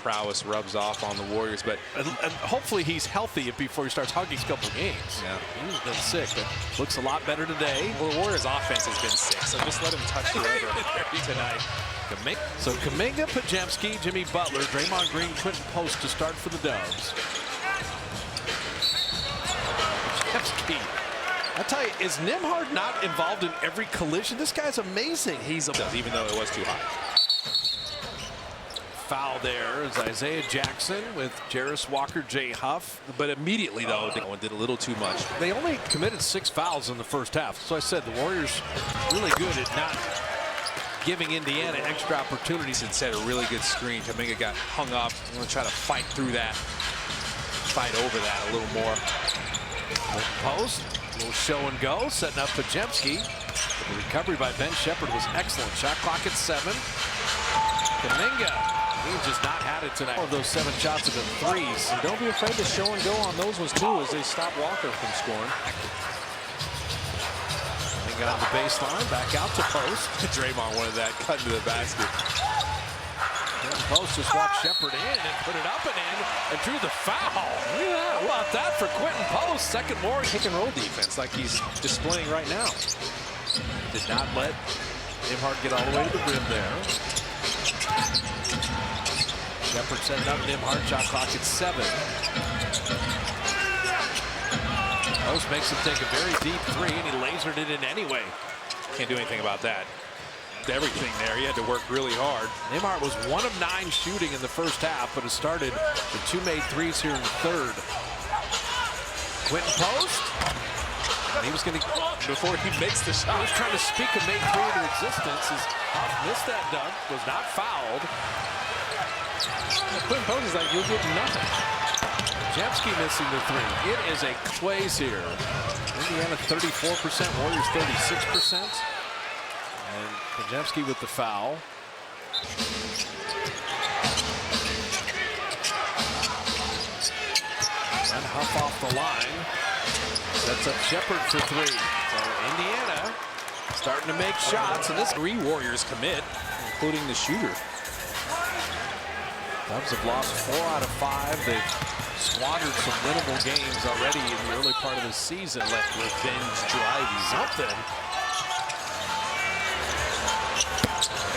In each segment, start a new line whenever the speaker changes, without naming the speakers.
prowess rubs off on the Warriors. But
and hopefully he's healthy before he starts hugging a couple games.
yeah,
He's been sick, but looks a lot better today.
Well, the Warriors offense has been sick, so just let him touch you over tonight.
So Kuminga, Podziemski, Jimmy Butler, Draymond Green, Quentin Post to start for the Dubs. Podziemski. I tell you, is Nembhard not involved in every collision? This guy's amazing.
He's even though it was too high.
Foul there is Isaiah Jackson with Jarris Walker, Jay Huff.
But immediately, though, they did a little too much.
They only committed 6 fouls in the first half. So I said the Warriors really good at not giving Indiana extra opportunities.
And set a really good screen. Kuminga got hung up. I'm going to try to fight through that, fight over that a little more.
Post, a little show and go, setting up Podziemski. The recovery by Ben Shepherd was excellent. Shot clock at 7. Kuminga. He's just not had it tonight. All of those 7 shots have been threes.
And don't be afraid to show and go on those ones too, as they stop Walker from scoring.
Kuminga on the baseline, back out to Post.
Draymond wanted that cut into the basket.
Post just walked Shepherd in and put it up and in and drew the foul. How about that for Quentin Post? Second Warrior
Pick and roll defense like he's displaying right now.
Did not let Nembhard get all the way to the rim there. Shepherd setting up Nembhard, shot clock at 7. Post makes him take a very deep 3 and he lasered it in anyway.
Can't do anything about that. Everything there, he had to work really hard.
Nembhard was 1 of 9 shooting in the first half, but it started with 2 made threes here in the third. Quentin Post. He was going to,
before he makes the shot,
he was trying to speak a made 3 into existence. As Huff missed that dunk, was not fouled.
Quentin Post is like, you'll get nothing.
Podziemski missing the 3. It is a plays here. Indiana 34%, Warriors 36%. And Podziemski with the foul. And Huff off the line. Sets up Shepherd for 3. So Indiana starting to make shots. And this
3 Warriors commit, including the shooter.
Dubs have lost 4 out of 5. They've squandered some winnable games already in the early part of the season.
Let revenge drive
Something.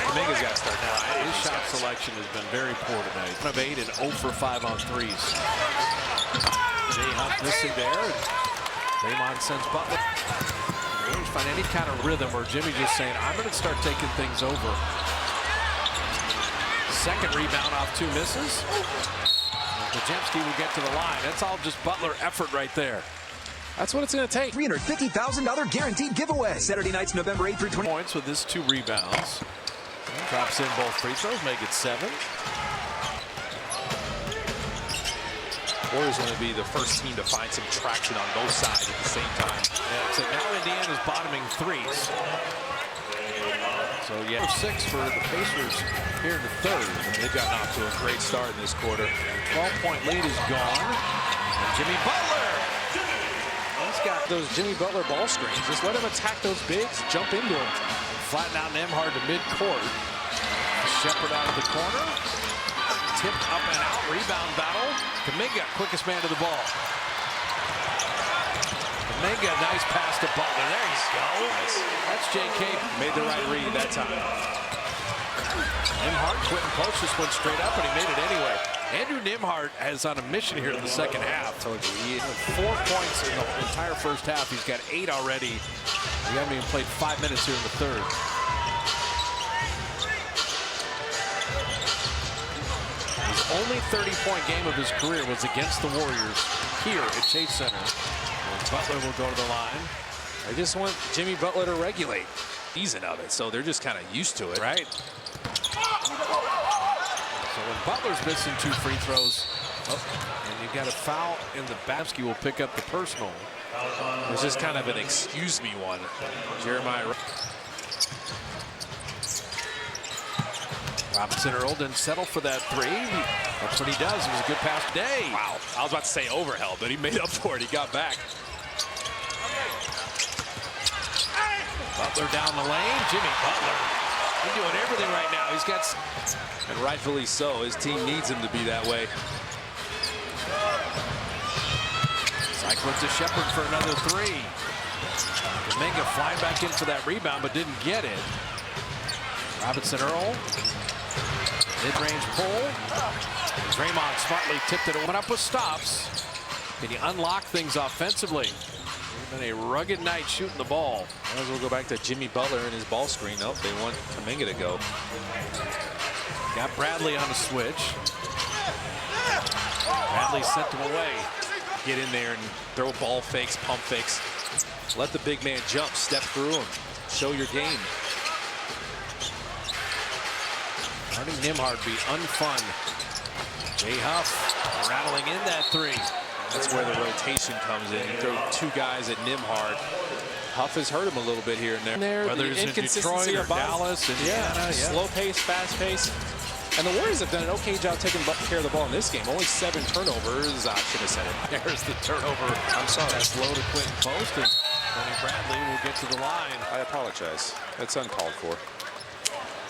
Kuminga's got to start now.
His shot selection has been very poor tonight. 1 of 8 and 0 for 5 on threes. Jay Huff missing there. Draymond sends Butler. They don't find any kind of rhythm or Jimmy just saying, I'm going to start taking things over. Second rebound off 2 misses. Podziemski will get to the line. That's all just Butler effort right there.
That's what it's going to take.
$350,000 guaranteed giveaway. Saturday nights, November 8th through 20.
Points with his 2 rebounds. Drops in both free throws, make it 7.
Warriors want to be the first team to find some traction on both sides at the same time.
Yeah, so now Indiana's bottoming threes. So yeah, 6 for the Pacers here in the third.
They've gotten off to a great start in this quarter.
12-point lead is gone. And Jimmy Butler.
He's got those Jimmy Butler ball screens. Just let him attack those bigs, jump into them.
Flatten out Nembhard to midcourt. Shepherd out of the corner. Tipped up and out. Rebound battle. Kuminga, quickest man to the ball. Kuminga, nice pass to Butler. There you go.
Nice.
That's J.K.
Made the right read that time.
Nembhard, Quentin Post just went straight up, and he made it anyway. Andrew Nembhard is on a mission here in the second half. He had 4 points in the entire first half. He's got 8 already. He hasn't even played 5 minutes here in the third. His only 30-point game of his career was against the Warriors here at Chase Center. And Butler will go to the line.
They just want Jimmy Butler to regulate.
Season of it, so they're just kind of used to it.
Right. So when Butler's missing 2 free throws, and you've got a foul in the basket, will pick up the personal.
It's just kind of an excuse me one. Jeremiah.
Robinson Earl didn't settle for that 3. That's what he does. It was a good pass today.
Wow. I was about to say overheld, but he made up for it. He got back.
Butler down the lane. Jimmy Butler He's doing everything right now. He's got...
And rightfully so. His team needs him to be that way.
Cycling to Shepard for another three. Kuminga flying back in for that rebound, but didn't get it. Robinson Earl. Mid-range pull. Draymond smartly tipped it. Went up with stops. Can he unlock things offensively? It's been a rugged night shooting the ball.
Might as well go back to Jimmy Butler and his ball screen. Nope, they want Kuminga to go.
Got Bradley on the switch. Bradley sent him away.
Get in there and throw ball fakes, pump fakes. Let the big man jump, step through him, show your game.
Letting Nembhard be unfun. Jay Huff rattling in that three.
That's where the rotation comes in. You throw two guys at Nembhard. Huff has hurt him a little bit here and there.
Whether it's in Detroit or Dallas, Indiana,
slow pace, fast pace. And the Warriors have done an okay job taking care of the ball in this game. Only 7 turnovers. I should have said it.
There's the turnover.
I'm sorry.
That's low to Quentin Post, and Tony Bradley will get to the line.
I apologize. That's uncalled for.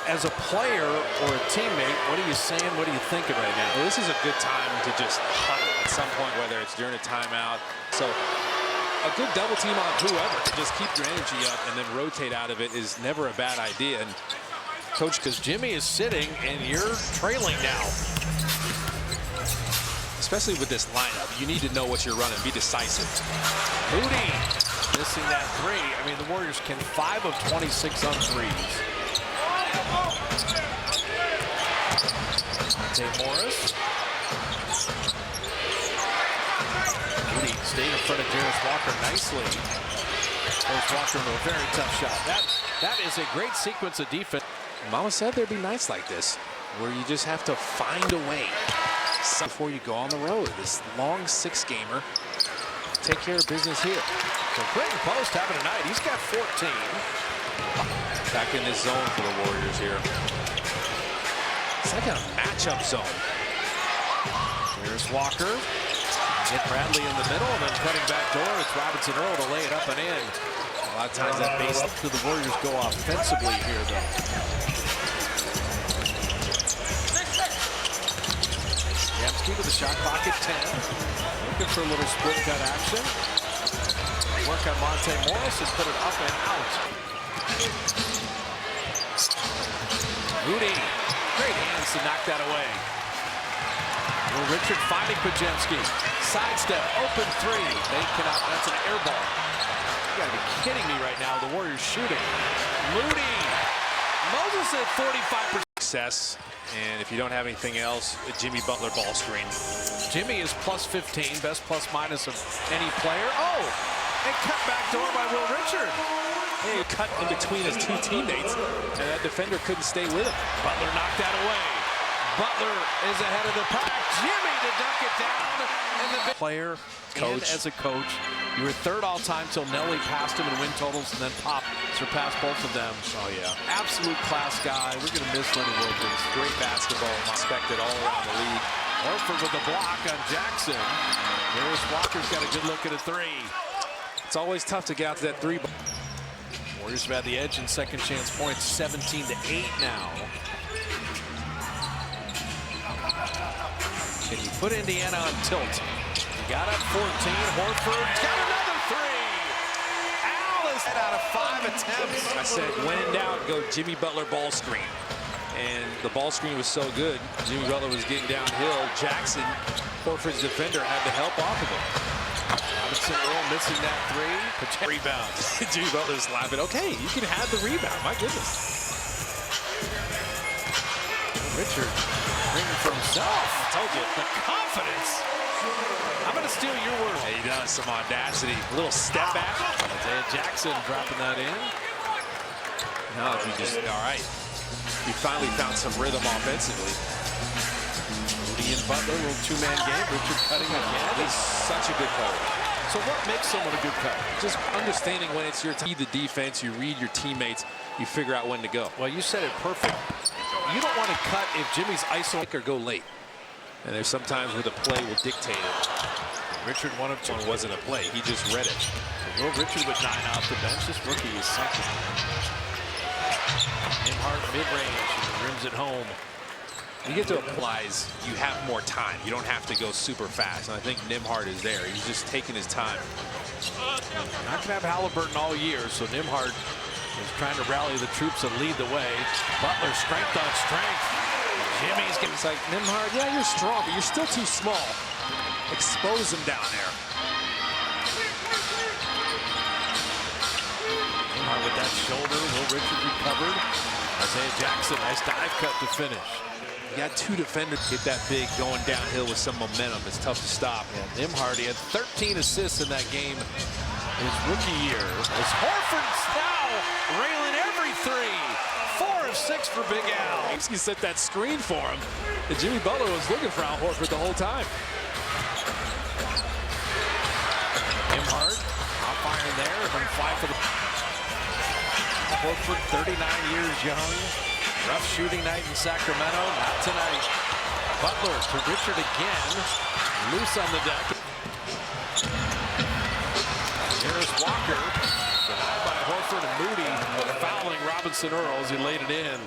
As a player or a teammate, what are you saying? What are you thinking right now?
Well, this is a good time to just huddle at some point, whether it's during a timeout. So a good double team on whoever to just keep your energy up and then rotate out of it is never a bad idea. And
Coach, because Jimmy is sitting and you're trailing now.
Especially with this lineup, you need to know what you're running. Be decisive.
Moody missing that three. I mean, the Warriors can 5 of 26 on threes. Dave Morris. Moody stayed in front of Jarris Walker nicely. Forced Walker into a very tough shot. That is a great sequence of defense.
Mama said there'd be nights like this where you just have to find a way before you go on the road. This long 6-gamer, take care of business here.
So Quentin Post having a night. He's got 14.
Back in this zone for the Warriors here. It's like a matchup zone.
Jarris Walker. Get Bradley in the middle and then cutting back door. It's Robinson Earl to lay it up and in.
A lot of times that base
up to the Warriors go offensively here, though. Yamsky to the shot clock at 10. Looking for a little split cut action. Work on Monte Morris and put it up and out. Moody. Great hands to knock that away. Will Richard finding Pajemski. Sidestep, open three. They cannot, that's an air ball. You gotta be kidding me right now. The Warriors shooting. Moody. Moses at 45%.
Success. And if you don't have anything else, a Jimmy Butler ball screen.
Jimmy is plus 15, best plus minus of any player. Oh, and cut back door by Will Richard.
He cut in between his two teammates, and that defender couldn't stay with him.
Butler knocked that away. Butler is ahead of the pack. Jimmy to dunk it down. And the player, coach. And as a coach, you were 3rd all-time till Nelly passed him in win totals, and then Pop surpassed both of them.
Oh, yeah.
Absolute class guy. We're going to miss Lenny Wilkins.
Great basketball, respected all around the league.
Horford with the block on Jackson. Jarris Walker's got a good look at a three.
It's always tough to get out to that three.
Warriors have had the edge in second chance points, 17-8 now. Can you put Indiana on tilt? Got up 14. Horford's got another three. Al is out of 5 attempts.
I said, when in doubt, go Jimmy Butler ball screen. And the ball screen was so good, Jimmy Butler was getting downhill. Jackson, Horford's defender, had the help off of him.
Robinson Earl missing that three. Rebound.
Jimmy Butler's laughing. Okay, you can have the rebound. My goodness.
Richard bringing for himself.
I told you.
The confidence. I'm going to steal your word.
He does some audacity. A little step back.
Isaiah Jackson dropping that in.
Now if you just, all right. You finally found some rhythm offensively.
Moody and Butler, a little two-man game. Richard cutting again.
He's such a good player.
So what makes someone a good cutter?
Just understanding when it's your time. The defense, you read your teammates, you figure out when to go.
Well, you said it perfect. You don't want to cut if Jimmy's iso
or go late. And there's sometimes where the play will dictate it.
Richard one of 2.
It wasn't a play. He just read it.
Will Richard with 9 off the bench. This rookie is second. Nimhart mid-range, rims it home.
You get to applies, you have more time. You don't have to go super fast. And I think Nimhart is there. He's just taking his time.
You're not going to have Halliburton all year, so Nimhart is trying to rally the troops and lead the way. Butler strength on strength. Jimmy's getting...
It's like, Nimhart, yeah, you're strong, but you're still too small. Expose him down there.
Nimhart with that shoulder. Will Richard recovered. Isaiah Jackson, nice dive cut to finish.
You got two defenders get that big going downhill with some momentum. It's tough to stop.
Yeah, Nimhart, he had 13 assists in that game his rookie year. As Horford's now railing every three. 4 of 6 for Big Al.
He set that screen for him. And Jimmy Butler was looking for Al Horford the whole time.
Nimhart, off iron there, and fly for the... Horford, 39 years young. Rough shooting night in Sacramento, not tonight. Butler to Richard again. Loose on the deck. Harris Walker, denied by Horford and Moody, fouling Robinson Earl as he laid it in.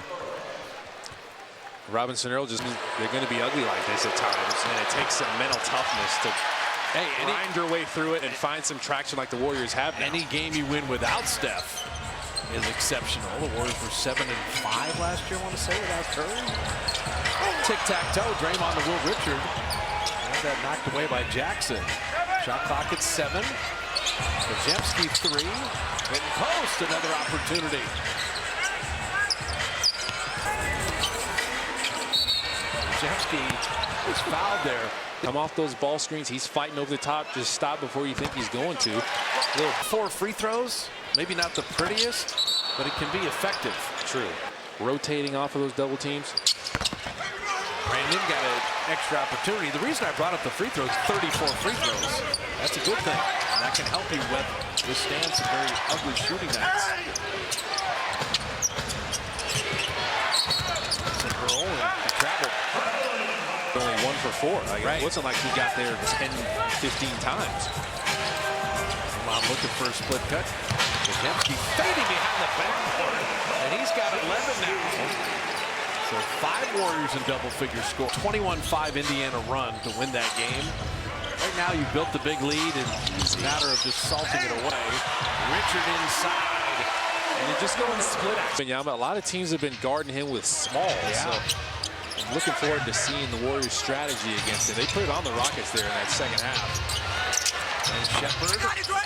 Robinson Earl just, they're going to be ugly like this at times. And it takes some mental toughness to grind your way through it and find some traction like the Warriors have now.
Any game you win without Steph is exceptional. The Warriors were 7-5 last year, I want to say, without Curry. Tic-tac-toe, Draymond to Will Richard. And that knocked away by Jackson. Shot clock at 7. Podziemski 3. Hitting post, another opportunity. Podziemski is fouled there.
Come off those ball screens. He's fighting over the top. Just stop before you think he's going to.
Little 4 free throws. Maybe not the prettiest, but it can be effective.
True. Rotating off of those double teams.
Brandon got an extra opportunity. The reason I brought up the free throws, 34 free throws. That's a good thing. And that can help you withstand some very ugly shooting nights. Earl and traveled.
Only 1 for 4. Like, right. It wasn't like he got there 10, 15 times.
I'm looking for a split cut. Podziemski fading behind the backboard, and he's got 11 now. So 5 Warriors in double-figure score. 21-5 Indiana run to win that game. Right now you built the big lead, and it's a matter of just salting it away. Richard inside.
And you're just going split action. A lot of teams have been guarding him with smalls.
Yeah.
So I'm looking forward to seeing the Warriors' strategy against it. They put it on the Rockets there in that second half.
And Shepard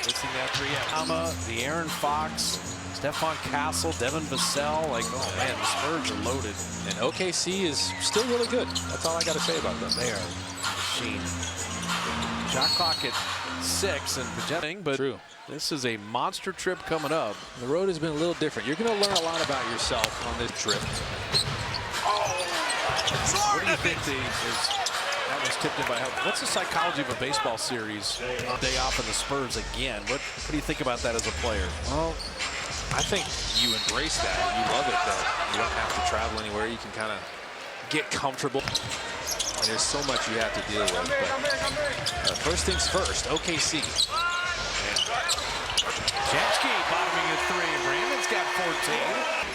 missing that 3. The Aaron Fox, Stephon Castle, Devin Vassell. Like, oh man, the Spurs are loaded.
And OKC is still really good. That's all I got to say about them.
They are machine. Shot clock at 6 and projecting, but
true.
This is a monster trip coming up.
The road has been a little different. You're going to learn a lot about yourself on this trip.
What do you think that was tipped in by what's the psychology of a baseball series? Day off in the Spurs again. What do you think about that as a player?
Well, I think you embrace that. You love it that you don't have to travel anywhere. You can kind of get comfortable. And there's so much you have to deal with. But first things first, OKC.
Podziemski bottoming at 3. Brandon's got 14.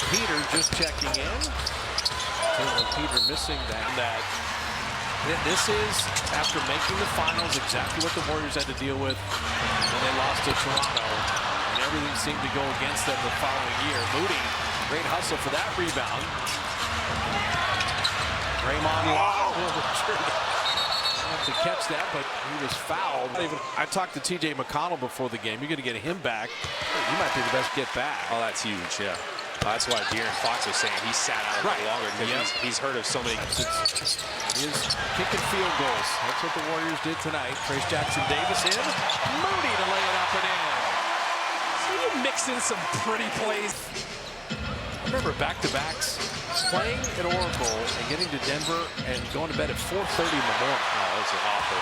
Peter just checking in. Peter missing that. This is, after making the finals, exactly what the Warriors had to deal with when they lost to Toronto. And everything seemed to go against them the following year. Moody, great hustle for that rebound. Draymond to catch that, but he was fouled. I talked to TJ McConnell before the game. You're going to get him back. He might be the best get back.
Oh, that's huge, yeah. That's why De'Aaron Fox was saying he sat out a little longer because he's heard of so many.
His kick and field goals. That's what the Warriors did tonight. Trace Jackson-Davis in. Moody to lay it up and in.
So you mix in some pretty plays.
I remember back-to-backs, playing at Oracle and getting to Denver and going to bed at 4:30 in the morning.
Oh, those are awful.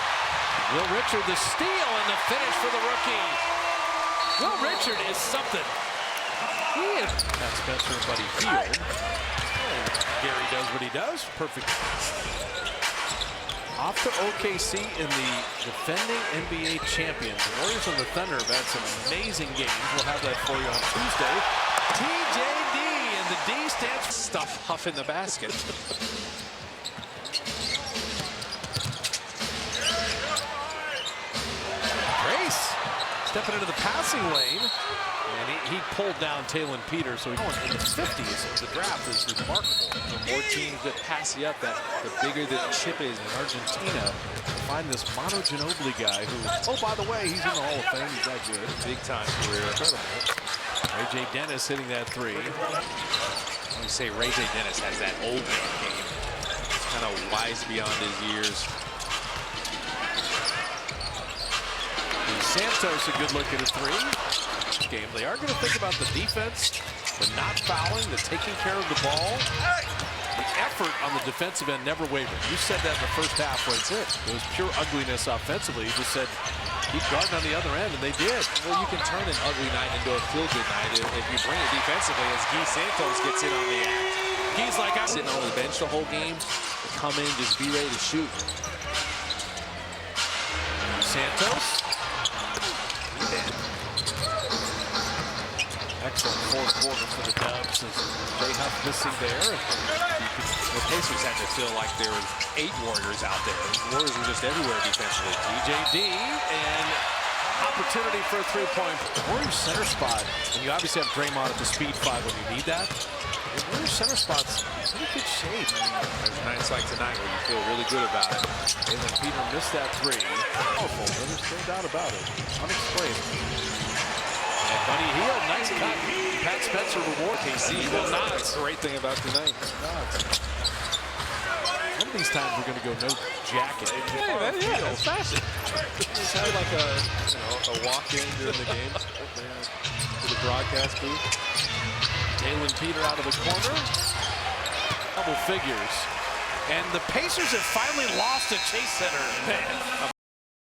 Will Richard, the steal and the finish for the rookie. Will Richard is something. Not Spencer and Buddy Hield. Gary does what he does. Perfect. Off to OKC in the defending NBA champions. The Warriors and the Thunder have had some amazing games. We'll have that for you on Tuesday. TJD, and the D stands for
Stuff huffing the basket.
Grace stepping into the passing lane. And he pulled down Talon Peters, so he's going in the 50s. The draft is remarkable.
The more teams that pass you up, the bigger the chip is.
In Argentina, find this Manu Ginobili guy who, oh, by the way, he's in the Hall of Fame. He's that good.
Big time career. Incredible.
Ray J. Dennis hitting that three.
When you say Ray J. Dennis has that old man game, he's kind of wise beyond his years.
Santos, a good look at a three. Game. They are going to think about the defense, the not fouling, the taking care of the ball. The effort on the defensive end never wavered. You said that in the first half. That's it. It was pure ugliness offensively. You just said, keep guarding on the other end, and they did.
Well, you can turn an ugly night into a feel-good night if you bring it defensively, as Guy Santos gets in on the act.
He's like, I'm
sitting on the bench the whole game, come in, just be ready to shoot.
Santos. Excellent fourth quarter for the Dubs as Jay Huff missing there.
The Pacers had to feel like there were 8 Warriors out there. The Warriors were just everywhere defensively.
TJD, and opportunity for a three-point. Warriors center spot, and you obviously have Draymond at the speed 5 when you need that. The Warriors center spot's in pretty good shape.
There's nights like tonight where you feel really good about it.
Jalen Peter missed that three. Powerful, there's no doubt about it. Unexplained. And Buddy Hield, nice cut. Pat Spencer reward.
KC will not. That's the great thing about tonight.
One of these times we're going to go no jacket.
Hey, man, yeah, that's fashion. Just had like a walk-in during the game to the broadcast booth.
Jalen Peter out of the corner. Double figures. And the Pacers have finally lost at Chase Center.